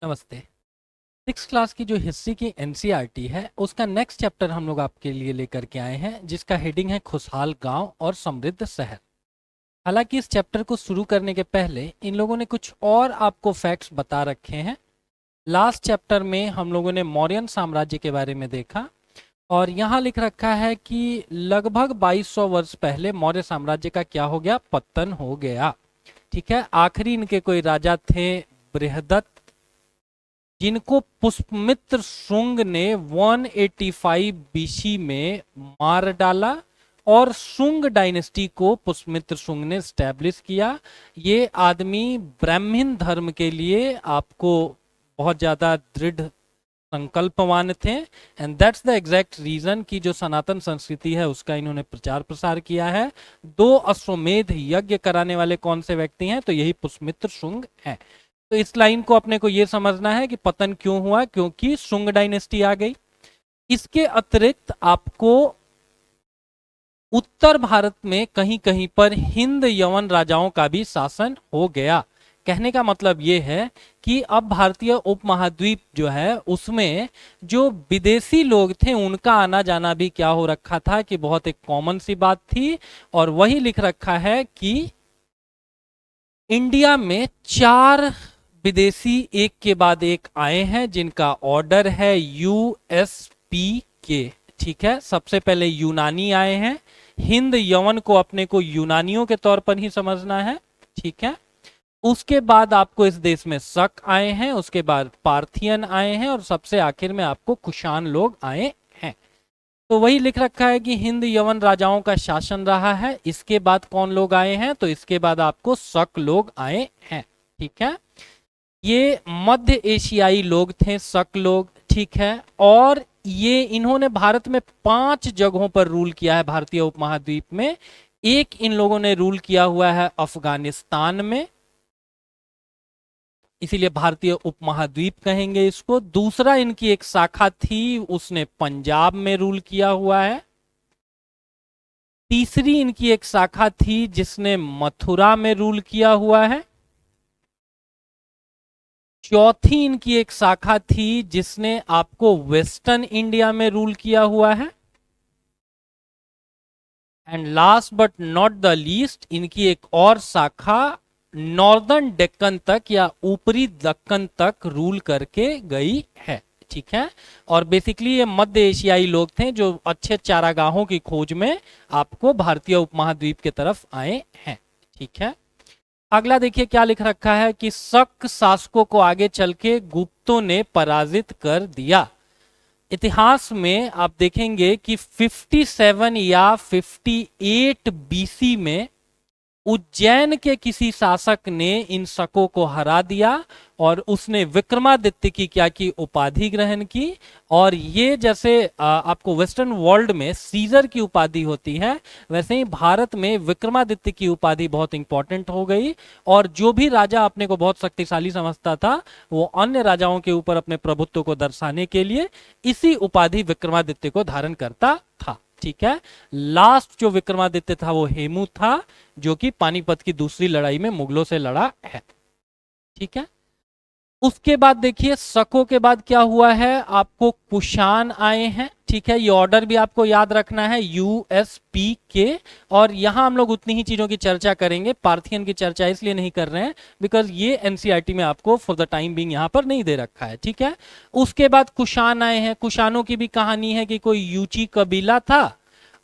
नमस्ते। Six class की जो हिस्ट्री की एनसीईआरटी है उसका नेक्स्ट चैप्टर हम लोग आपके लिए लेकर के आए हैं, जिसका हेडिंग है खुशहाल गांव और समृद्ध शहर। हालांकि इस चैप्टर को शुरू करने के पहले इन लोगों ने कुछ और आपको फैक्ट्स बता रखे हैं। लास्ट चैप्टर में हम लोगों ने मौर्यन साम्राज्य के बारे में देखा और यहाँ लिख रखा है कि लगभग 2200 वर्ष पहले मौर्य साम्राज्य का क्या हो गया, पतन हो गया। ठीक है, आखिरी इनके कोई राजा थे बृहदत्त, जिनको पुष्पमित्र शुंग ने 185 बीसी में मार डाला और शुंग डायनेस्टी को पुष्पमित्र शुंग ने स्टैब्लिश किया। ये आदमी ब्राह्मण धर्म के लिए आपको बहुत ज्यादा दृढ़ संकल्पवान थे and that's the exact reason कि जो सनातन संस्कृति है उसका इन्होंने प्रचार प्रसार किया है। 2 अश्वमेध यज्ञ कराने वाले कौन से व्यक्ति हैं, तो यही पुष्पमित्र शुंग हैं। तो इस लाइन को अपने को यह समझना है कि पतन क्यों हुआ, क्योंकि शुंग डायनेस्टी आ गई। इसके अतिरिक्त आपको उत्तर भारत में कहीं कहीं पर हिंद यवन राजाओं का भी शासन हो गया। कहने का मतलब यह है कि अब भारतीय उपमहाद्वीप जो है उसमें जो विदेशी लोग थे उनका आना जाना भी क्या हो रखा था कि बहुत एक कॉमन सी बात थी। और वही लिख रखा है कि इंडिया में 4 विदेशी एक के बाद एक आए हैं जिनका ऑर्डर है यूएसपी के। ठीक है, सबसे पहले यूनानी आए हैं। हिंद यवन को अपने को यूनानियों के तौर पर ही समझना है। ठीक है, उसके बाद आपको इस देश में शक आए हैं, उसके बाद पार्थियन आए हैं और सबसे आखिर में आपको कुषाण लोग आए हैं। तो वही लिख रखा है कि हिंद यवन राजाओं का शासन रहा है। इसके बाद कौन लोग आए हैं, तो इसके बाद आपको शक लोग आए हैं। ठीक है, ये मध्य एशियाई लोग थे शक लोग। ठीक है, और ये इन्होंने भारत में 5 जगहों पर रूल किया है भारतीय उपमहाद्वीप में। एक इन लोगों ने रूल किया हुआ है अफगानिस्तान में, इसीलिए भारतीय उपमहाद्वीप कहेंगे इसको। दूसरा इनकी एक शाखा थी, उसने पंजाब में रूल किया हुआ है। तीसरी इनकी एक शाखा थी जिसने मथुरा में रूल किया हुआ है। चौथी इनकी एक शाखा थी जिसने आपको वेस्टर्न इंडिया में रूल किया हुआ है। And last but not the least इनकी एक और शाखा नॉर्दर्न डेक्कन तक या ऊपरी दक्कन तक रूल करके गई है। ठीक है, और बेसिकली ये मध्य एशियाई लोग थे जो अच्छे चारागाहों की खोज में आपको भारतीय उपमहाद्वीप की तरफ आए हैं। ठीक है, अगला देखिए क्या लिख रखा है कि शक शासकों को आगे चल के गुप्तों ने पराजित कर दिया। इतिहास में आप देखेंगे कि 57 या 58 बीसी में उज्जैन के किसी शासक ने इन शकों को हरा दिया और उसने विक्रमादित्य की क्या की, उपाधि ग्रहण की। और ये जैसे आपको वेस्टर्न वर्ल्ड में सीजर की उपाधि होती है, वैसे ही भारत में विक्रमादित्य की उपाधि बहुत इंपॉर्टेंट हो गई। और जो भी राजा अपने को बहुत शक्तिशाली समझता था वो अन्य राजाओं के ऊपर अपने प्रभुत्व को दर्शाने के लिए इसी उपाधि विक्रमादित्य को धारण करता था। ठीक है, लास्ट जो विक्रमादित्य था वो हेमू था, जो कि पानीपत की दूसरी लड़ाई में मुगलों से लड़ा है। ठीक है, उसके बाद देखिए शकों के बाद क्या हुआ है, आपको कुषाण आए हैं। ठीक है, ये ऑर्डर भी आपको याद रखना है यूएसपी के। और यहां हम लोग उतनी ही चीजों की चर्चा करेंगे, पार्थियन की चर्चा इसलिए नहीं कर रहे हैं बिकॉज ये एनसीईआरटी में आपको फॉर द टाइम बीइंग यहां पर नहीं दे रखा है। ठीक है, उसके बाद कुषाण आए हैं। कुषाणों की भी कहानी है कि कोई यूची कबीला था,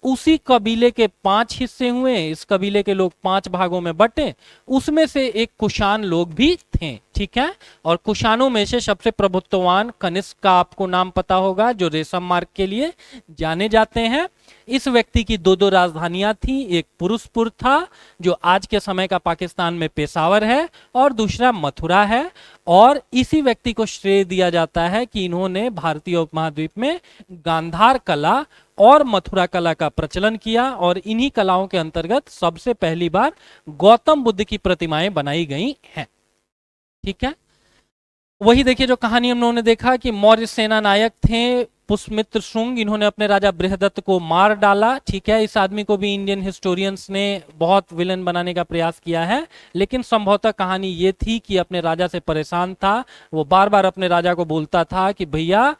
उसी कबीले के 5 हिस्से हुए, इस कबीले के लोग 5 भागों में बटे, उसमें से एक कुषाण लोग भी थे। ठीक है, और कुषाणों में से सबसे प्रभुत्ववान कनिष्क का आपको नाम पता होगा, जो रेशम मार्ग के लिए जाने जाते हैं। इस व्यक्ति की 2 राजधानियां थी, एक पुरुषपुर था जो आज के समय का पाकिस्तान में पेशावर है और दूसरा मथुरा है। और इसी व्यक्ति को श्रेय दिया जाता है कि इन्होंने भारतीय उपमहाद्वीप में गांधार कला और मथुरा कला का प्रचलन किया और इन्हीं कलाओं के अंतर्गत सबसे पहली बार गौतम बुद्ध की प्रतिमाएं बनाई गई हैं। ठीक है, वही देखिए जो कहानी हम लोगों ने देखा कि मौर्य सेना नायक थे पुष्यमित्र शुंग, इन्होंने अपने राजा बृहदत्त को मार डाला। ठीक है, इस आदमी को भी इंडियन हिस्टोरियंस ने बहुत विलन बनाने का प्रयास किया है, लेकिन संभवतः कहानी ये थी कि अपने राजा से परेशान था। वो बार बार अपने राजा को बोलता था कि भैया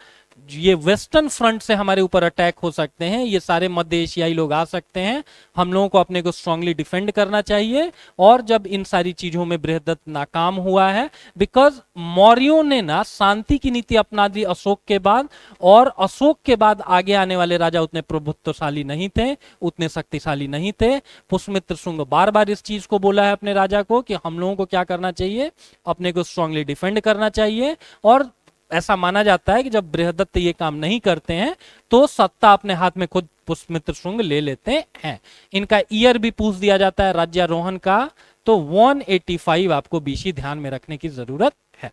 ये वेस्टर्न फ्रंट से हमारे ऊपर अटैक हो सकते हैं, ये सारे मध्य एशियाई लोग आ सकते हैं, हम लोगों को अपने को स्ट्रांगली डिफेंड करना चाहिए। और जब इन सारी चीजों में बृहदत्त नाकाम हुआ है, बिकॉज मौर्यों ने ना शांति की नीति अपना दी अशोक के बाद, और अशोक के बाद आगे आने वाले राजा उतने प्रभुत्वशाली नहीं थे, उतने शक्तिशाली नहीं थे। पुष्यमित्र शुंग बार बार इस चीज को बोला है अपने राजा को कि हम लोगों को क्या करना चाहिए, अपने को स्ट्रांगली डिफेंड करना चाहिए। और ऐसा माना जाता है कि जब बृहदत्त ये काम नहीं करते हैं तो सत्ता अपने हाथ में खुद पुष्यमित्र शुंग ले लेते हैं। इनका ईयर भी पूछ दिया जाता है राज्यारोहण का, तो 185 आपको बीसी ध्यान में रखने की जरूरत है।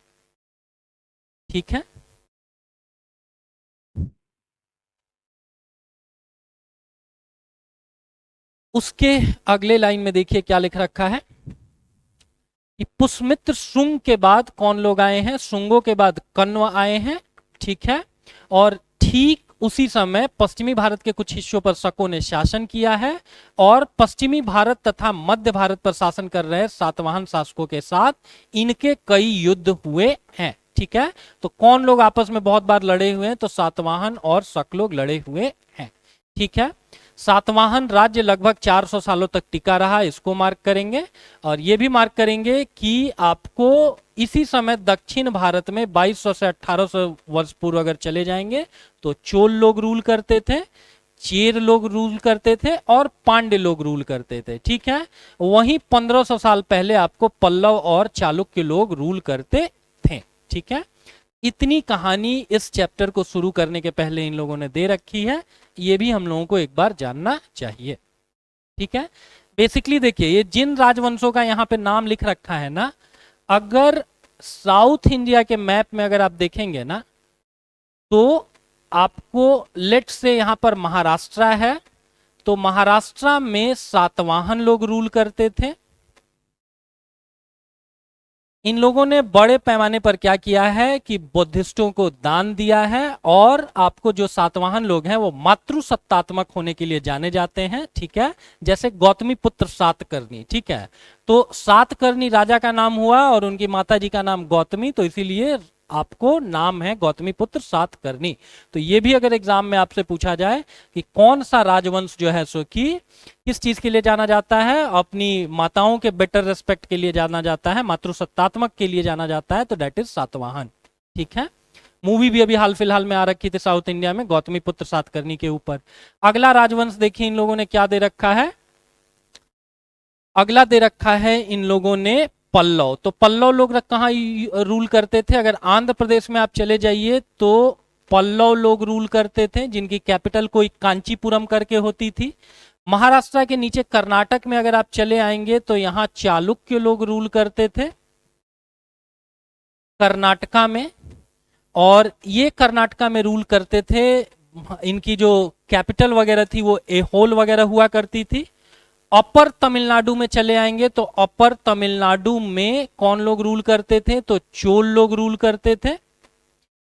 ठीक है, उसके अगले लाइन में देखिए क्या लिख रखा है कि पुष्यमित्र शुंग के बाद कौन लोग आए हैं, शुंगों के बाद कण्व आए हैं। ठीक है, और ठीक उसी समय पश्चिमी भारत के कुछ हिस्सों पर शकों ने शासन किया है, और पश्चिमी भारत तथा मध्य भारत पर शासन कर रहे सातवाहन शासकों के साथ इनके कई युद्ध हुए हैं। ठीक है, तो कौन लोग आपस में बहुत बार लड़े हुए हैं, तो सातवाहन और शक लोग लड़े हुए हैं। ठीक है, सातवाहन राज्य लगभग 400 सालों तक टिका रहा, इसको मार्क करेंगे। और ये भी मार्क करेंगे कि आपको इसी समय दक्षिण भारत में 2200 से 1800 वर्ष पूर्व अगर चले जाएंगे तो चोल लोग रूल करते थे, चेर लोग रूल करते थे, और पांड्य लोग रूल करते थे। ठीक है, वहीं 1500 साल पहले आपको पल्लव और चालुक्य लोग रूल करते थे। ठीक है, इतनी कहानी इस चैप्टर को शुरू करने के पहले इन लोगों ने दे रखी है, ये भी हम लोगों को एक बार जानना चाहिए। ठीक है, बेसिकली देखिए ये जिन राजवंशों का यहाँ पे नाम लिख रखा है ना, अगर साउथ इंडिया के मैप में अगर आप देखेंगे ना, तो आपको लेट से यहाँ पर महाराष्ट्र है, तो महाराष्ट्र में सातवाहन लोग रूल करते थे। इन लोगों ने बड़े पैमाने पर क्या किया है कि बुद्धिस्टों को दान दिया है, और आपको जो सातवाहन लोग हैं वो मातृसत्तात्मक होने के लिए जाने जाते हैं। ठीक है, जैसे गौतमी पुत्र सातकर्णी। ठीक है, तो सातकर्णी राजा का नाम हुआ और उनकी माता जी का नाम गौतमी, तो इसीलिए आपको नाम है गौतमी पुत्र सातकर्णी। तो ये भी अगर एग्जाम में आपसे पूछा जाए कि कौन सा राजवंश जो है सो कि किस चीज के लिए जाना जाता है, अपनी माताओं के बेटर रेस्पेक्ट के लिए जाना जाता है, मातृसत्तात्मक के लिए जाना जाता है, तो दैट इज सातवाहन। ठीक है, मूवी भी अभी हाल फिलहाल में आ रखी थी साउथ इंडिया में गौतमी पुत्र सातकर्णी के ऊपर। अगला राजवंश देखिए इन लोगों ने क्या दे रखा है, अगला दे रखा है इन लोगों ने पल्लव। तो पल्लव लोग कहाँ रूल करते थे, अगर आंध्र प्रदेश में आप चले जाइए तो पल्लव लोग रूल करते थे, जिनकी कैपिटल कोई कांचीपुरम करके होती थी। महाराष्ट्र के नीचे कर्नाटक में अगर आप चले आएंगे तो यहाँ चालुक्य लोग रूल करते थे कर्नाटका में, और ये कर्नाटका में रूल करते थे, इनकी जो कैपिटल वगैरह थी वो एहोल वगैरह हुआ करती थी। अपर तमिलनाडु में चले आएंगे तो अपर तमिलनाडु में कौन लोग रूल करते थे, तो चोल लोग रूल करते थे।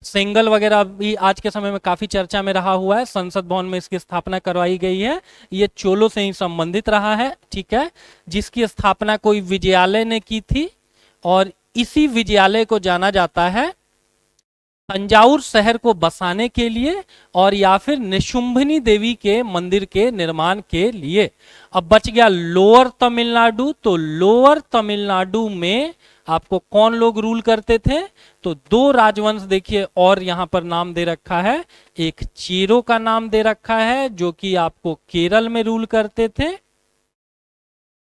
सेंगल वगैरह भी आज के समय में काफी चर्चा में रहा हुआ है, संसद भवन में इसकी स्थापना करवाई गई है, ये चोलों से ही संबंधित रहा है। ठीक है, जिसकी स्थापना कोई विजयालय ने की थी, और इसी विजयालय को जाना जाता है तंजाउर शहर को बसाने के लिए, और या फिर निशुंभनी देवी के मंदिर के निर्माण के लिए। अब बच गया लोअर तमिलनाडु, तो लोअर तमिलनाडु में आपको कौन लोग रूल करते थे, तो दो राजवंश देखिए और यहां पर नाम दे रखा है, एक चेरो का नाम दे रखा है जो कि आपको केरल में रूल करते थे।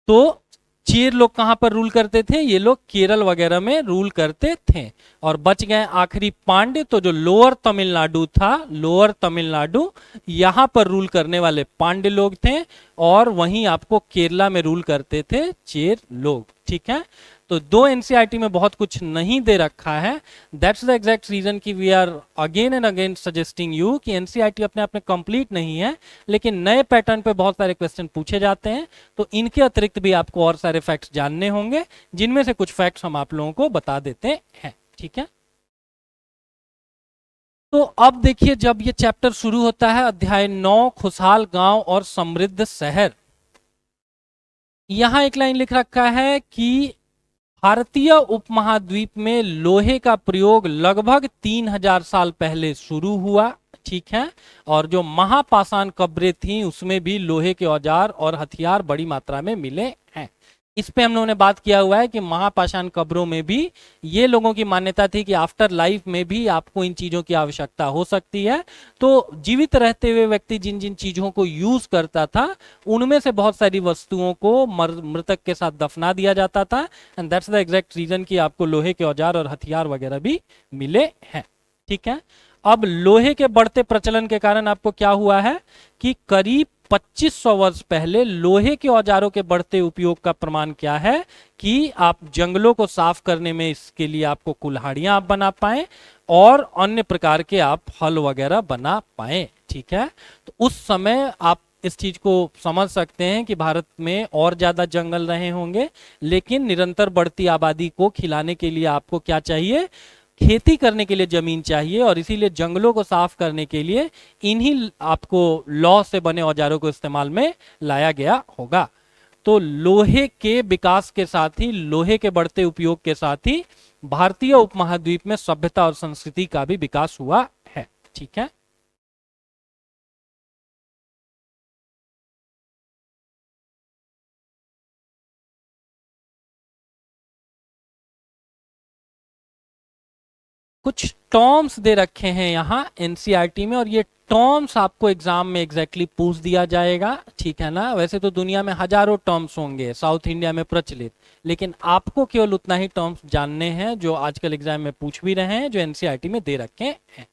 तो चेर लोग कहां पर रूल करते थे, ये लोग केरल वगैरह में रूल करते थे। और बच गए आखिरी पांड्य, तो जो लोअर तमिलनाडु था, लोअर तमिलनाडु यहां पर रूल करने वाले पांड्य लोग थे, और वहीं आपको केरला में रूल करते थे चेर लोग। ठीक है, तो दो एनसीईआरटी में बहुत कुछ नहीं दे रखा है। दैट्स द एग्जैक्ट रीजन कि we are again and again suggesting you कि एनसीईआरटी अपने आप में कंप्लीट नहीं है, लेकिन नए पैटर्न पे बहुत सारे क्वेश्चन पूछे जाते हैं, तो इनके अतिरिक्त भी आपको और सारे फैक्ट्स जानने होंगे, जिनमें से कुछ फैक्ट्स हम आप लोगों को बता देते हैं। ठीक है। तो अब देखिए, जब ये चैप्टर शुरू होता है, अध्याय 9, खुशहाल गांव और समृद्ध शहर। यहां एक लाइन लिख रखा है कि भारतीय उपमहाद्वीप में लोहे का प्रयोग लगभग 3000 साल पहले शुरू हुआ। ठीक है। और जो महापाषाण कब्रें थीं उसमें भी लोहे के औजार और हथियार बड़ी मात्रा में मिले हैं। इस पे हम लोगों ने बात किया हुआ है कि महापाषाण कब्रों में भी ये लोगों की मान्यता थी कि आफ्टर लाइफ में भी आपको इन चीजों की आवश्यकता हो सकती है। तो जीवित रहते हुए व्यक्ति जिन जिन चीजों को यूज करता था उनमें से बहुत सारी वस्तुओं को मृतक के साथ दफना दिया जाता था। And that's the exact reason कि आपको लोहे के औजार और हथियार वगैरह भी मिले हैं। ठीक है। अब लोहे के बढ़ते प्रचलन के कारण आपको क्या हुआ है कि करीब 2500 वर्ष पहले लोहे के औजारों के बढ़ते उपयोग का प्रमाण क्या है कि आप जंगलों को साफ करने में इसके लिए आपको कुल्हाड़ियां आप बना पाए और अन्य प्रकार के आप हल वगैरह बना पाए। ठीक है। तो उस समय आप इस चीज को समझ सकते हैं कि भारत में और ज्यादा जंगल रहे होंगे, लेकिन निरंतर बढ़ती आबादी को खिलाने के लिए आपको क्या चाहिए, खेती करने के लिए जमीन चाहिए, और इसीलिए जंगलों को साफ करने के लिए इन्हीं आपको लौ से बने औजारों को इस्तेमाल में लाया गया होगा। तो लोहे के विकास के साथ ही, लोहे के बढ़ते उपयोग के साथ ही भारतीय उपमहाद्वीप में सभ्यता और संस्कृति का भी विकास हुआ है। ठीक है। कुछ टर्म्स दे रखे हैं यहाँ एनसीईआरटी में, और ये टर्म्स आपको एग्जाम में एग्जैक्टली पूछ दिया जाएगा। ठीक है ना। वैसे तो दुनिया में हजारों टर्म्स होंगे साउथ इंडिया में प्रचलित, लेकिन आपको केवल उतना ही टर्म्स जानने हैं जो आजकल एग्जाम में पूछ भी रहे हैं, जो एनसीईआरटी में दे रखे हैं।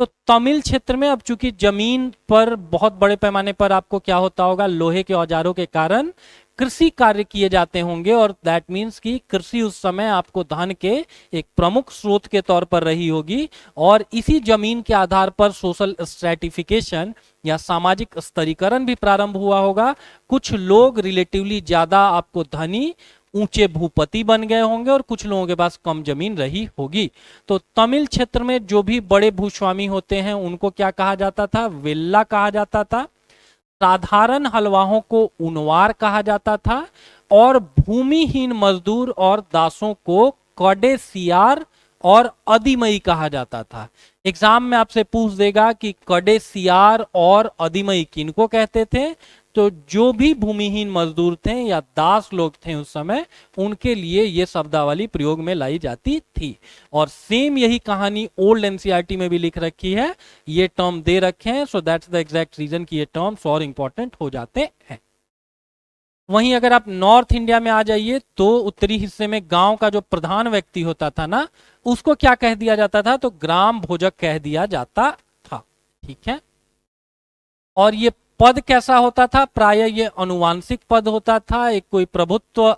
तो तमिल क्षेत्र में अब चूंकि जमीन पर बहुत बड़े पैमाने पर आपको क्या होता होगा, लोहे के औजारों के कारण कृषि कार्य किए जाते होंगे, और दैट मीन्स कि कृषि उस समय आपको धन के एक प्रमुख स्रोत के तौर पर रही होगी, और इसी जमीन के आधार पर सोशल स्ट्रैटिफिकेशन या सामाजिक स्तरीकरण भी प्रारंभ हुआ होगा। कुछ लोग रिलेटिवली ज्यादा आपको धनी ऊंचे भूपति बन गए होंगे और कुछ लोगों के पास कम जमीन रही होगी। तो तमिल क्षेत्र में जो भी बड़े भूस्वामी होते हैं उनको क्या कहा जाता था, वेल्ला कहा जाता था। साधारण हलवाहों को उनवार कहा जाता था, और भूमिहीन मजदूर और दासों को कडेसियार और अधिमई कहा जाता था। एग्जाम में आपसे पूछ देगा कि कडेसियार और अधिमई किनको कहते थे। तो जो भी भूमिहीन मजदूर थे या दास लोग थे उस समय, उनके लिए ये शब्दावली प्रयोग में लाई जाती थी। और सेम यही कहानी ओल्ड एनसीईआरटी में भी लिख रखी है, ये टर्म दे रखे हैं। So that's the exact reason कि ये टर्म्स और इंपॉर्टेंट हो जाते हैं। वहीं अगर आप नॉर्थ इंडिया में आ जाइए तो उत्तरी हिस्से में गांव का जो प्रधान व्यक्ति होता था ना, उसको क्या कह दिया जाता था, तो ग्राम भोजक कह दिया जाता था। ठीक है। और ये पद कैसा होता था, प्राय ये अनुवांशिक पद होता था। एक कोई प्रभुत्व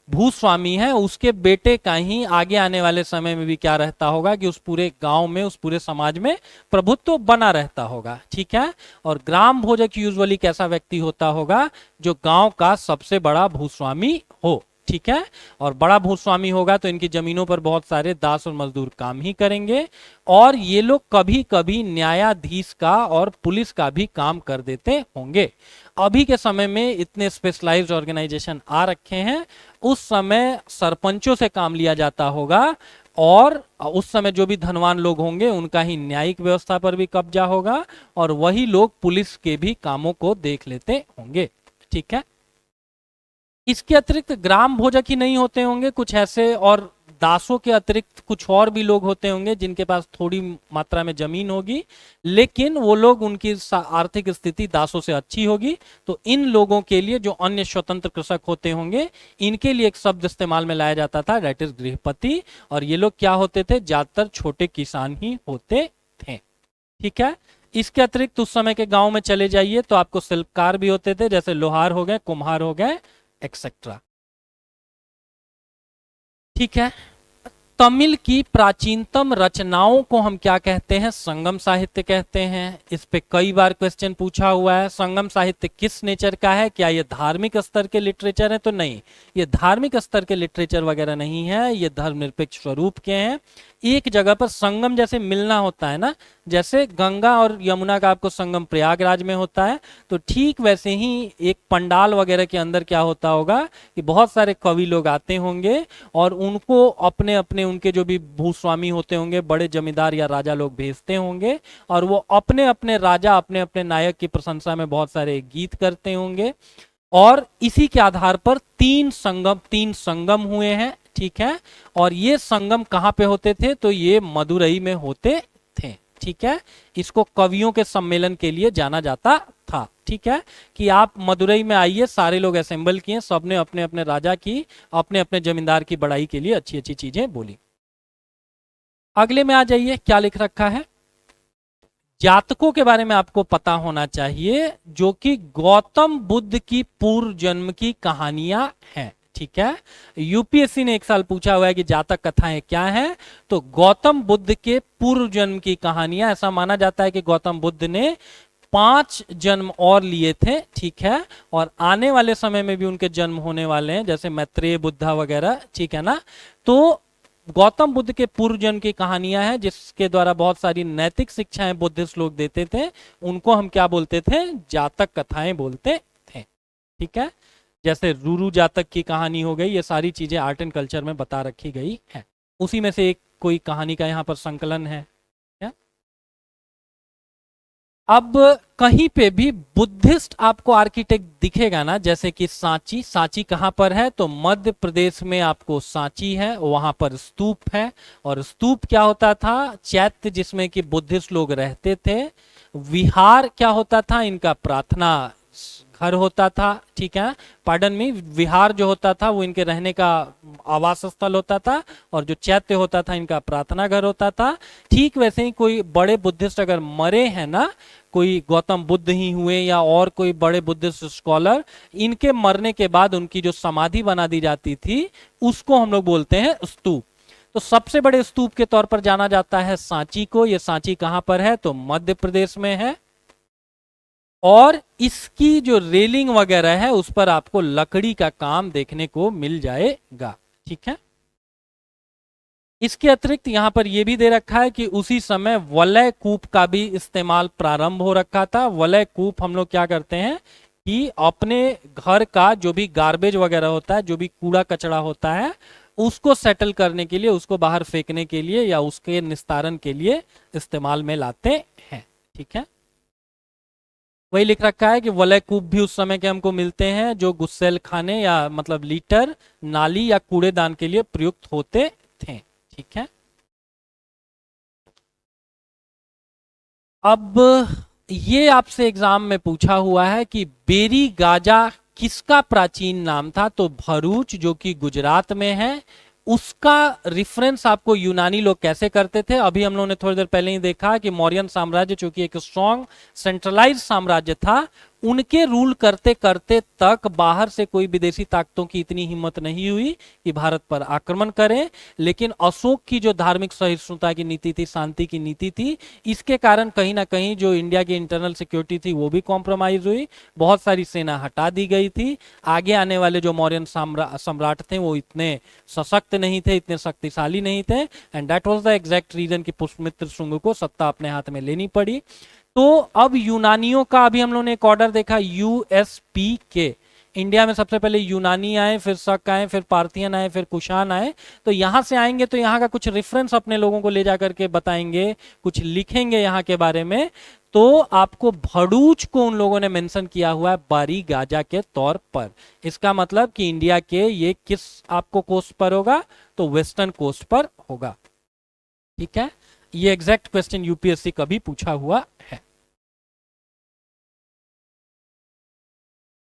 भूस्वामी है, उसके बेटे का ही आगे आने वाले समय में भी क्या रहता होगा कि उस पूरे गांव में, उस पूरे समाज में प्रभुत्व बना रहता होगा। ठीक है। और ग्राम भोजक यूजुअली कैसा व्यक्ति होता होगा, जो गांव का सबसे बड़ा भूस्वामी हो। ठीक है। और बड़ा भूस्वामी होगा तो इनकी जमीनों पर बहुत सारे दास और मजदूर काम ही करेंगे, और ये लोग कभी कभी न्यायाधीश का और पुलिस का भी काम कर देते होंगे। अभी के समय में इतने स्पेशलाइज्ड ऑर्गेनाइजेशन आ रखे हैं, उस समय सरपंचों से काम लिया जाता होगा, और उस समय जो भी धनवान लोग होंगे उनका ही न्यायिक व्यवस्था पर भी कब्जा होगा, और वही लोग पुलिस के भी कामों को देख लेते होंगे। ठीक है। इसके अतिरिक्त ग्राम भोजक ही नहीं होते होंगे, कुछ ऐसे और दासों के अतिरिक्त कुछ और भी लोग होते होंगे जिनके पास थोड़ी मात्रा में जमीन होगी, लेकिन वो लोग, उनकी आर्थिक स्थिति दासों से अच्छी होगी। तो इन लोगों के लिए, जो अन्य स्वतंत्र कृषक होते होंगे, इनके लिए एक शब्द इस्तेमाल में लाया जाता था, दैट इज गृहपति। और ये लोग क्या होते थे, ज्यादातर छोटे किसान ही होते थे। ठीक है। इसके अतिरिक्त उस समय के गांव में चले जाइए तो आपको शिल्पकार भी होते थे, जैसे लोहार हो गए, कुम्हार हो गए, एक्सेट्रा। ठीक है। तमिल की प्राचीनतम रचनाओं को हम क्या कहते हैं? संगम साहित्य कहते हैं। इस पे कई बार क्वेश्चन पूछा हुआ है। संगम साहित्य किस नेचर का है? क्या ये धार्मिक स्तर के लिटरेचर है? तो नहीं, ये धार्मिक स्तर के लिटरेचर वगैरह नहीं है, ये धर्मनिरपेक्ष स्वरूप के हैं। एक जगह पर संगम जैसे मिलना होता है ना, जैसे गंगा और यमुना का आपको संगम प्रयागराज में होता है, तो ठीक वैसे ही एक पंडाल वगैरह के अंदर क्या होता होगा कि बहुत सारे कवि लोग आते होंगे और उनको अपने अपने उनके जो भी भूस्वामी होते होंगे, बड़े जमींदार या राजा लोग भेजते होंगे और वो अपने अपने राजा, अपने अपने नायक की प्रशंसा में बहुत सारे गीत करते होंगे। और इसी के आधार पर तीन संगम हुए हैं, ठीक है। और ये संगम कहाँ पे होते थे? तो ये मदुरई में होते थे, ठीक है। इसको कवियों के सम्मेलन के लिए जाना जाता था, ठीक है, कि आप मदुरई में आइए, सारे लोग असेंबल किए, सबने अपने अपने राजा की, अपने अपने जमींदार की बड़ाई के लिए अच्छी अच्छी चीजें बोली। अगले में आ जाइए, क्या लिख रखा है? जातकों के बारे में आपको पता होना चाहिए, जो कि गौतम बुद्ध की पूर्व जन्म की कहानियां हैं, ठीक है। यूपीएससी ने एक साल पूछा हुआ है कि जातक कथाएं क्या हैं, तो गौतम बुद्ध के पूर्व जन्म की कहानियां, ऐसा माना जाता है कि गौतम बुद्ध ने 5 जन्म और लिए थे, ठीक है, और आने वाले समय में भी उनके जन्म होने वाले हैं, जैसे मैत्रेय बुद्धा वगैरह, ठीक है ना। तो गौतम बुद्ध के पूर्व जन्म की कहानियां हैं, जिसके द्वारा बहुत सारी नैतिक शिक्षाएं बुद्धिस्ट लोग देते थे, उनको हम क्या बोलते थे? जातक कथाएं बोलते थे, ठीक है। जैसे रूरू जातक की कहानी हो गई, ये सारी चीजें आर्ट एंड कल्चर में बता रखी गई है। उसी में से एक कोई कहानी का यहाँ पर संकलन है। अब कहीं पे भी बुद्धिस्ट आपको आर्किटेक्ट दिखेगा ना, जैसे कि सांची, सांची कहां पर है? तो मध्य प्रदेश में आपको सांची है, वहां पर स्तूप है। और स्तूप क्या होता था? चैत्य जिसमें कि बुद्धिस्ट लोग रहते थे। विहार क्या होता था? इनका प्रार्थना घर होता था, ठीक है। पार्डन में, विहार जो होता था वो इनके रहने का आवास स्थल होता था, और जो चैत्य होता था इनका प्रार्थना घर होता था। ठीक वैसे ही कोई बड़े बुद्धिस्ट अगर मरे हैं ना, कोई गौतम बुद्ध ही हुए या और कोई बड़े बुद्धिस्ट स्कॉलर, इनके मरने के बाद उनकी जो समाधि बना दी जाती थी, उसको हम लोग बोलते हैं स्तूप। तो सबसे बड़े स्तूप के तौर पर जाना जाता है सांची को। ये सांची कहां पर है? तो मध्य प्रदेश में है। और इसकी जो रेलिंग वगैरह है उस पर आपको लकड़ी का काम देखने को मिल जाएगा, ठीक है। इसके अतिरिक्त यहां पर यह भी दे रखा है कि उसी समय वलय कूप का भी इस्तेमाल प्रारंभ हो रखा था। वलय कूप हम लोग क्या करते हैं कि अपने घर का जो भी गार्बेज वगैरह होता है, जो भी कूड़ा कचरा होता है, उसको सेटल करने के लिए, उसको बाहर फेंकने के लिए या उसके निस्तारण के लिए इस्तेमाल में लाते हैं, ठीक है। वही लिख रखा है कि वलय कूप भी उस समय के हमको मिलते हैं, जो गुस्सेल खाने या मतलब लीटर, नाली या कूड़ेदान के लिए प्रयुक्त होते थे, ठीक है। अब ये आपसे एग्जाम में पूछा हुआ है कि बेरी गाजा किसका प्राचीन नाम था? तो भरूच, जो कि गुजरात में है, उसका रिफरेंस आपको यूनानी लोग कैसे करते थे? अभी हम लोगों ने थोड़ी देर पहले ही देखा कि मौर्यन साम्राज्य, चूंकि एक स्ट्रॉन्ग सेंट्रलाइज साम्राज्य था, उनके रूल करते करते तक बाहर से कोई विदेशी ताकतों की इतनी हिम्मत नहीं हुई कि भारत पर आक्रमण करें। लेकिन अशोक की जो धार्मिक सहिष्णुता की नीति थी, शांति की नीति थी, इसके कारण कहीं ना कहीं जो इंडिया की इंटरनल सिक्योरिटी थी वो भी कॉम्प्रोमाइज हुई, बहुत सारी सेना हटा दी गई थी। आगे आने वाले जो मौर्यन सम्राट थे वो इतने सशक्त नहीं थे, इतने शक्तिशाली नहीं थे, and that was the exact reason कि पुष्यमित्र शुंग को सत्ता अपने हाथ में लेनी पड़ी। तो अब यूनानियों का अभी हम लोगों ने एक ऑर्डर देखा, यूएसपी के। इंडिया में सबसे पहले यूनानी आए, फिर शक आए, फिर पार्थियन आए, फिर कुषाण आए। तो यहां से आएंगे तो यहाँ का कुछ रेफरेंस अपने लोगों को ले जाकर के बताएंगे, कुछ लिखेंगे यहाँ के बारे में। तो आपको भड़ूच को उन लोगों ने मेंशन किया हुआ है बारी गाजा के तौर पर। इसका मतलब कि इंडिया के ये किस आपको कोस्ट पर होगा? तो वेस्टर्न कोस्ट पर होगा, ठीक है। ये एग्जैक्ट क्वेश्चन यूपीएससी कभी पूछा हुआ है।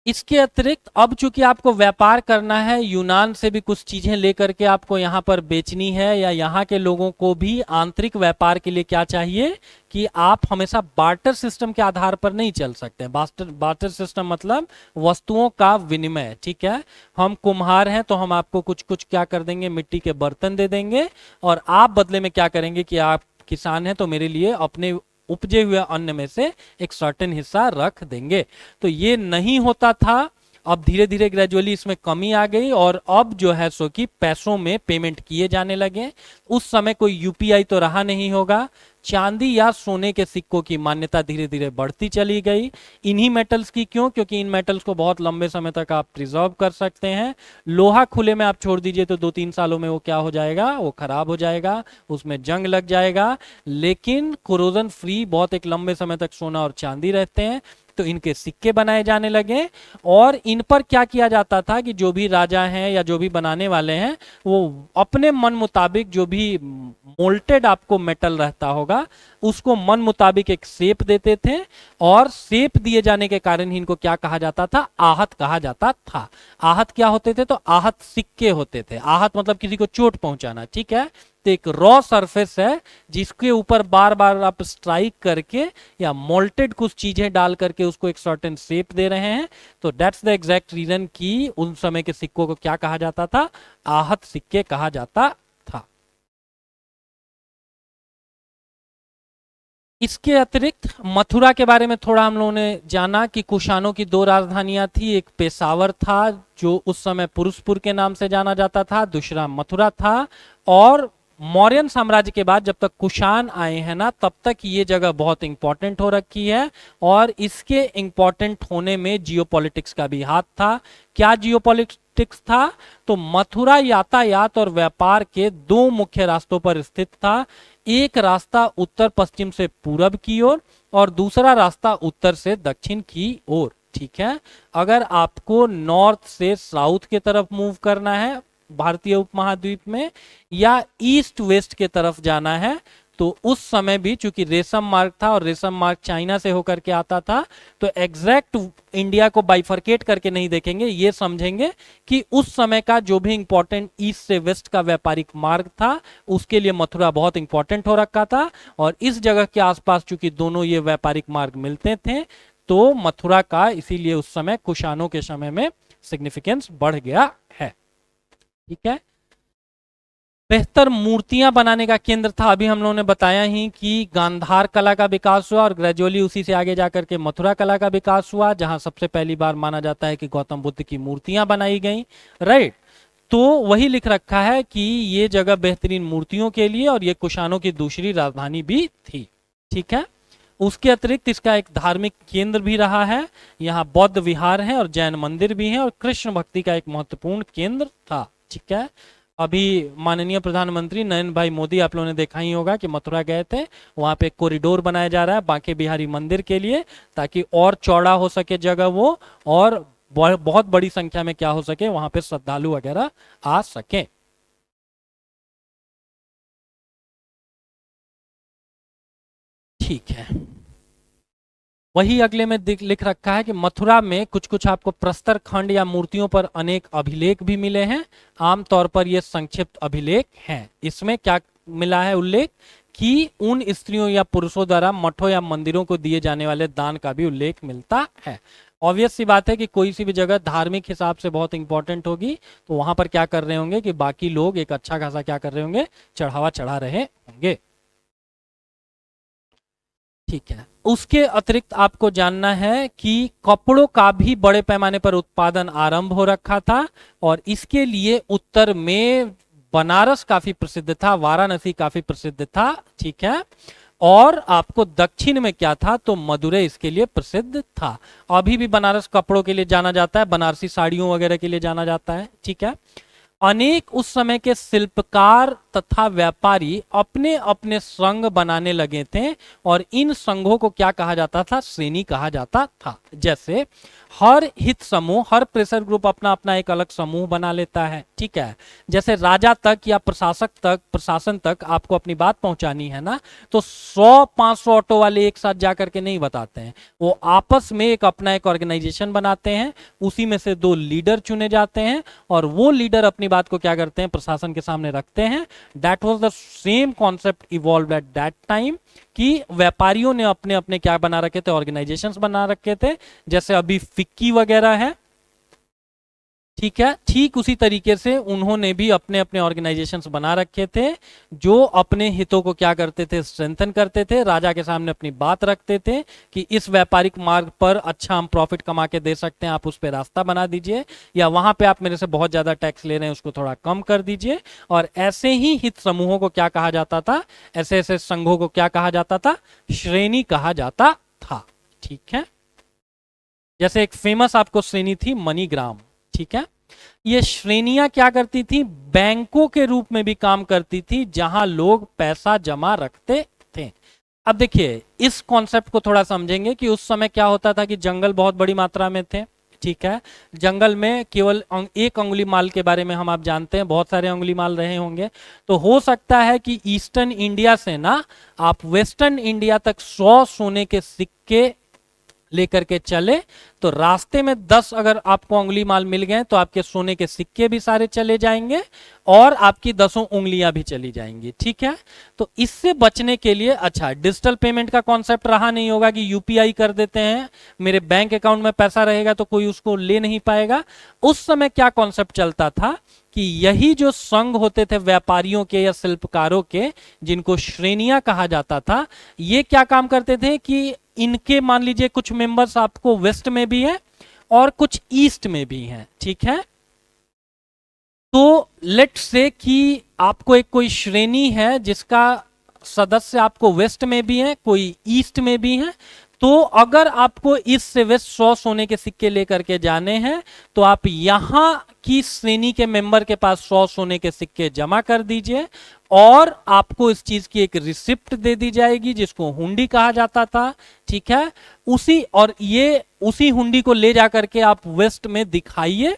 इसके अतिरिक्त अब चूंकि आपको व्यापार करना है, यूनान से भी कुछ चीजें लेकर के आपको यहाँ पर बेचनी है, या यहाँ के लोगों को भी आंतरिक व्यापार के लिए क्या चाहिए कि आप हमेशा बार्टर सिस्टम के आधार पर नहीं चल सकते। बार्टर बार्टर सिस्टम मतलब वस्तुओं का विनिमय, ठीक है। हम कुम्हार हैं तो हम आपको कुछ कुछ क्या कर देंगे, मिट्टी के बर्तन दे देंगे, और आप बदले में क्या करेंगे कि आप किसान हैं तो मेरे लिए अपने उपजे हुए अन्न में से एक सर्टेन हिस्सा रख देंगे। तो ये नहीं होता था। अब धीरे धीरे ग्रेजुअली इसमें कमी आ गई, और अब जो है सो कि पैसों में पेमेंट किए जाने लगे। उस समय कोई यूपीआई तो रहा नहीं होगा। चांदी या सोने के सिक्कों की मान्यता धीरे धीरे बढ़ती चली गई। इन्हीं मेटल्स की, क्यों? क्योंकि इन मेटल्स को बहुत लंबे समय तक आप प्रिजर्व कर सकते हैं। लोहा खुले में आप छोड़ दीजिए तो 2-3 सालों में वो क्या हो जाएगा, वो खराब हो जाएगा, उसमें जंग लग जाएगा। लेकिन कोरोजन फ्री बहुत एक लंबे समय तक सोना और चांदी रहते हैं, तो इनके सिक्के बनाए जाने लगे। और इन पर क्या किया जाता था कि जो भी राजा हैं या जो भी बनाने वाले हैं, वो अपने मन मुताबिक जो भी मोल्टेड आपको मेटल रहता होगा उसको मन मुताबिक एक शेप देते थे, और शेप दिए जाने के कारण ही इनको क्या कहा जाता था, आहत कहा जाता था। आहत क्या होते थे? तो आहत सिक्के होते थे। आहत मतलब किसी को चोट पहुंचाना, ठीक है। तो एक रॉ सरफेस है जिसके ऊपर बार बार आप स्ट्राइक करके या मोल्टेड कुछ चीजें डाल करके उसको एक सर्टेन शेप दे रहे हैं। तो दैट्स द एग्जैक्ट रीजन कि उन समय के सिक्कों को क्या कहा जाता था, आहत सिक्के कहा जाता था। इसके अतिरिक्त मथुरा के बारे में थोड़ा हम लोगों ने जाना कि कुषाणों की 2 राजधानियां थी। एक पेशावर था जो उस समय पुरुषपुर के नाम से जाना जाता था, दूसरा मथुरा था। और मौर्यन साम्राज्य के बाद जब तक कुषाण आए हैं ना, तब तक ये जगह बहुत इंपॉर्टेंट हो रखी है। और इसके इंपॉर्टेंट होने में जियोपॉलिटिक्स का भी हाथ था। क्या जियोपॉलिटिक्स था? तो मथुरा यातायात और व्यापार के 2 मुख्य रास्तों पर स्थित था। एक रास्ता उत्तर पश्चिम से पूरब की ओर, और दूसरा रास्ता उत्तर से दक्षिण की ओर, ठीक है। अगर आपको नॉर्थ से साउथ की तरफ मूव करना है भारतीय उपमहाद्वीप में, या ईस्ट वेस्ट के तरफ जाना है, तो उस समय भी चूंकि रेशम मार्ग था और रेशम मार्ग चाइना से होकर के आता था, तो एग्जैक्ट इंडिया को बाइफरकेट करके नहीं देखेंगे, ये समझेंगे कि उस समय का जो भी इंपॉर्टेंट ईस्ट से वेस्ट का व्यापारिक मार्ग था उसके लिए मथुरा बहुत इंपॉर्टेंट हो रखा था। और इस जगह के आसपास चूंकि दोनों ये व्यापारिक मार्ग मिलते थे, तो मथुरा का इसीलिए उस समय कुषाणों के समय में सिग्निफिकेंस बढ़ गया है, ठीक है। बेहतर मूर्तियां बनाने का केंद्र था। अभी हम लोगों ने बताया ही कि गांधार कला का विकास हुआ, और ग्रेजुअली उसी से आगे जाकर के मथुरा कला का विकास हुआ, जहां सबसे पहली बार माना जाता है कि गौतम बुद्ध की मूर्तियां बनाई गई, राइट। तो वही लिख रखा है कि ये जगह बेहतरीन मूर्तियों के लिए, और ये कुषाणों की दूसरी राजधानी भी थी, ठीक है। उसके अतिरिक्त इसका एक धार्मिक केंद्र भी रहा है। यहाँ बौद्ध विहार है और जैन मंदिर भी है, और कृष्ण भक्ति का एक महत्वपूर्ण केंद्र था, ठीक है। अभी माननीय प्रधानमंत्री नरेंद्र भाई मोदी, आप लोगों ने देखा ही होगा कि मथुरा गए थे, वहां पे कॉरिडोर बनाया जा रहा है बांके बिहारी मंदिर के लिए, ताकि और चौड़ा हो सके जगह वो, और बहुत बड़ी संख्या में क्या हो सके, वहां पे श्रद्धालु वगैरह आ सके, ठीक है। वही अगले में लिख रखा है कि मथुरा में कुछ कुछ आपको प्रस्तर खंड या मूर्तियों पर अनेक अभिलेख भी मिले हैं। आमतौर पर ये संक्षिप्त अभिलेख हैं। इसमें क्या मिला है उल्लेख कि उन स्त्रियों या पुरुषों द्वारा मठों या मंदिरों को दिए जाने वाले दान का भी उल्लेख मिलता है। ऑब्वियस सी बात है कि कोई सी भी जगह धार्मिक हिसाब से बहुत इंपॉर्टेंट होगी, तो वहां पर क्या कर रहे होंगे कि बाकी लोग एक अच्छा खासा क्या कर रहे होंगे, चढ़ावा चढ़ा रहे होंगे, ठीक है। उसके अतिरिक्त आपको जानना है कि कपड़ों का भी बड़े पैमाने पर उत्पादन आरंभ हो रखा था, और इसके लिए उत्तर में बनारस काफी प्रसिद्ध था, वाराणसी काफी प्रसिद्ध था, ठीक है। और आपको दक्षिण में क्या था, तो मदुरै इसके लिए प्रसिद्ध था। अभी भी बनारस कपड़ों के लिए जाना जाता है, बनारसी साड़ियों वगैरह के लिए जाना जाता है, ठीक है। अनेक उस समय के शिल्पकार तथा व्यापारी अपने अपने संघ बनाने लगे थे और इन संघों को क्या कहा जाता था, श्रेणी कहा जाता था। जैसे हर हित समूह, हर प्रेशर ग्रुप अपना अपना एक अलग समूह बना लेता है, ठीक है। जैसे राजा तक या प्रशासक तक, प्रशासन तक आपको अपनी बात पहुंचानी है ना, तो 100-500 ऑटो वाले एक साथ जाकर के नहीं बताते हैं, वो आपस में एक अपना एक ऑर्गेनाइजेशन बनाते हैं, उसी में से 2 लीडर चुने जाते हैं और वो लीडर अपनी बात को क्या करते हैं, प्रशासन के सामने रखते हैं। That was the same concept evolve at that time कि व्यापारियों ने अपने अपने क्या बना रखे थे, ऑर्गेनाइजेशंस बना रखे थे, जैसे अभी फिक्की वगैरह है, ठीक है। ठीक उसी तरीके से उन्होंने भी अपने अपने ऑर्गेनाइजेशंस बना रखे थे जो अपने हितों को क्या करते थे, स्ट्रेंथन करते थे, राजा के सामने अपनी बात रखते थे कि इस व्यापारिक मार्ग पर अच्छा हम प्रॉफिट कमा के दे सकते हैं, आप उस पर रास्ता बना दीजिए, या वहां पे आप मेरे से बहुत ज्यादा टैक्स ले रहे हैं उसको थोड़ा कम कर दीजिए। और ऐसे ही हित समूहों को क्या कहा जाता था, ऐसे ऐसे संघों को क्या कहा जाता था, श्रेणी कहा जाता था, ठीक है। जैसे एक फेमस आपको श्रेणी थी मनीग्राम, ठीक है। ये श्रेणियां क्या करती थी, बैंकों के रूप में भी काम करती थी जहां लोग पैसा जमा रखते थे। अब देखिए इस कॉन्सेप्ट को थोड़ा समझेंगे कि उस समय क्या होता था कि जंगल बहुत बड़ी मात्रा में थे, ठीक है। जंगल में केवल एक अंगुली माल के बारे में हम आप जानते हैं, बहुत सारे अंगुली माल रहे होंगे, तो हो सकता है कि ईस्टर्न इंडिया से ना आप वेस्टर्न इंडिया तक 100 सोने के सिक्के लेकर के चले, तो रास्ते में 10 अगर आपको उंगली माल मिल गए तो आपके सोने के सिक्के भी सारे चले जाएंगे और आपकी 10 उंगलियां भी चली जाएंगी, ठीक है। तो इससे बचने के लिए, अच्छा डिजिटल पेमेंट का कॉन्सेप्ट रहा नहीं होगा कि यूपीआई कर देते हैं, मेरे बैंक अकाउंट में पैसा रहेगा तो कोई उसको ले नहीं पाएगा। उस समय क्या कॉन्सेप्ट चलता था कि यही जो संघ होते थे व्यापारियों के या शिल्पकारों के, जिनको श्रेणियां कहा जाता था, ये क्या काम करते थे कि इनके मान लीजिए कुछ मेंबर्स आपको वेस्ट में भी हैं और कुछ ईस्ट में भी हैं, ठीक है। तो लेट्स से कि आपको एक कोई श्रेणी है जिसका सदस्य आपको वेस्ट में भी है, कोई ईस्ट में भी है, तो अगर आपको ईस्ट से वेस्ट 100 सोने के सिक्के लेकर के जाने हैं तो आप यहां की श्रेणी के मेंबर के पास 100 सोने के सिक्के जमा कर दीजिए और आपको इस चीज की एक रिसिप्ट दे दी जाएगी जिसको हुंडी कहा जाता था, ठीक है। उसी हुंडी को ले जाकर के आप वेस्ट में दिखाइए,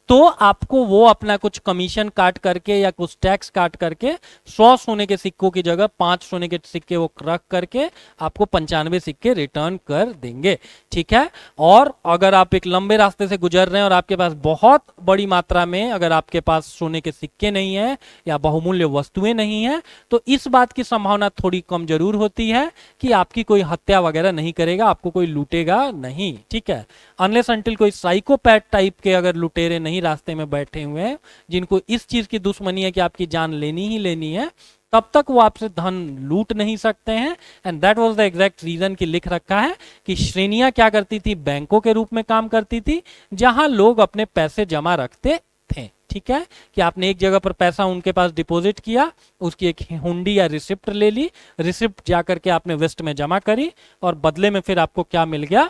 तो आपको वो अपना कुछ कमीशन काट करके या कुछ टैक्स काट करके 100 सोने के सिक्कों की जगह 5 सोने के सिक्के वो रख करके आपको 95 सिक्के रिटर्न कर देंगे, ठीक है। और अगर आप एक लंबे रास्ते से गुजर रहे हैं और आपके पास बहुत बड़ी मात्रा में अगर आपके पास सोने के सिक्के नहीं है या बहुमूल्य वस्तुएं नहीं है, तो इस बात की संभावना थोड़ी कम जरूर होती है कि आपकी कोई हत्या वगैरह नहीं करेगा, आपको कोई लूटेगा नहीं, ठीक है। अनलेस अनटिल कोई साइकोपैथ टाइप के अगर लुटेरे नहीं रास्ते में बैठे हुए हैं जिनको इस चीज की दुश्मनी है कि आपकी जान लेनी ही लेनी है, तब तक वो आपसे धन लूट नहीं सकते हैं। And that was the exact reason कि लिख रखा है कि श्रेणियां क्या करती थी, बैंकों के रूप में काम करती थी जहां लोग अपने पैसे जमा रखते थे, ठीक है। कि आपने एक जगह पर पैसा उनके पास डिपॉजिट किया, उसकी एक हुंडी या रिसिप्ट ले ली, रिसिप्ट जाकर के आपने वेस्ट में जमा करी और बदले में फिर आपको क्या मिल गया,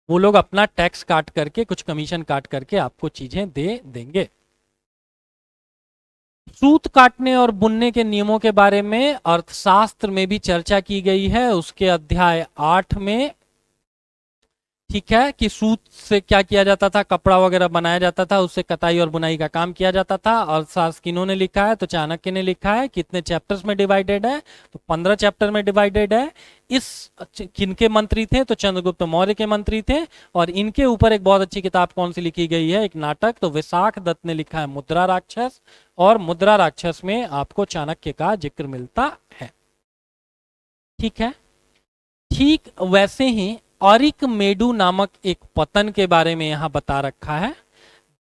वो लोग अपना टैक्स काट करके कुछ कमीशन काट करके आपको चीजें दे देंगे। सूत काटने और बुनने के नियमों के बारे में अर्थशास्त्र में भी चर्चा की गई है, उसके अध्याय 8 में, ठीक है। कि सूत से क्या किया जाता था, कपड़ा वगैरह बनाया जाता था, उससे कताई और बुनाई का काम किया जाता था। अर्थशास्त्र किन्होंने लिखा है, तो चाणक्य ने लिखा है। कितने चैप्टर्स में डिवाइडेड है, तो 15 चैप्टर में डिवाइडेड है। इस किनके मंत्री थे, तो चंद्रगुप्त मौर्य के मंत्री थे। और इनके ऊपर एक बहुत अच्छी किताब कौन सी लिखी गई है, एक नाटक, तो विशाख दत्त ने लिखा है मुद्रा राक्षस, और मुद्रा राक्षस में आपको चाणक्य का जिक्र मिलता है, ठीक है। ठीक वैसे ही अरिक मेडू नामक एक पतन के बारे में यहां बता रखा है,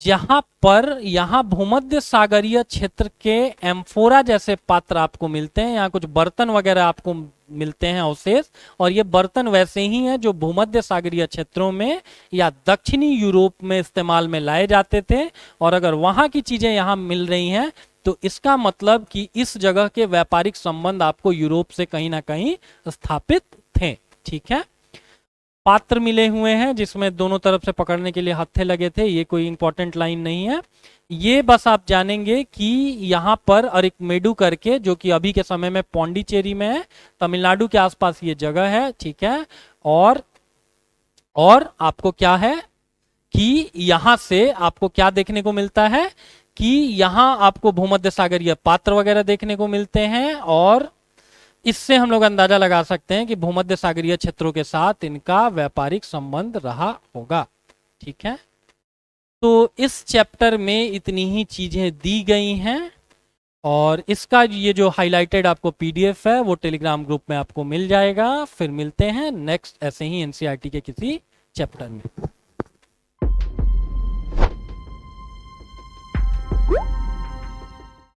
जहां पर यहां भूमध्य सागरीय क्षेत्र के एम्फोरा जैसे पात्र आपको मिलते हैं, यहाँ कुछ बर्तन वगैरह आपको मिलते हैं अवशेष, और ये बर्तन वैसे ही हैं जो भूमध्य सागरीय क्षेत्रों में या दक्षिणी यूरोप में इस्तेमाल में लाए जाते थे। और अगर वहां की चीजें यहाँ मिल रही हैं तो इसका मतलब कि इस जगह के व्यापारिक संबंध आपको यूरोप से कहीं ना कहीं स्थापित थे, ठीक है। पात्र मिले हुए हैं जिसमें दोनों तरफ से पकड़ने के लिए हत्थे लगे थे, ये कोई इंपॉर्टेंट लाइन नहीं है। ये बस आप जानेंगे कि यहाँ पर अरिकमेडु करके, जो कि अभी के समय में पौंडीचेरी में है, तमिलनाडु के आसपास ये जगह है, ठीक है। और आपको क्या है कि यहां से आपको क्या देखने को मिलता है कि यहां आपको भूमध्य सागरीय पात्र वगैरह देखने को मिलते हैं, और इससे हम लोग अंदाजा लगा सकते हैं कि भूमध्य सागरीय क्षेत्रों के साथ इनका व्यापारिक संबंध रहा होगा, ठीक है। तो इस चैप्टर में इतनी ही चीजें दी गई हैं, और इसका ये जो हाइलाइटेड आपको पीडीएफ है वो टेलीग्राम ग्रुप में आपको मिल जाएगा। फिर मिलते हैं नेक्स्ट ऐसे ही एनसीईआरटी के किसी चैप्टर में।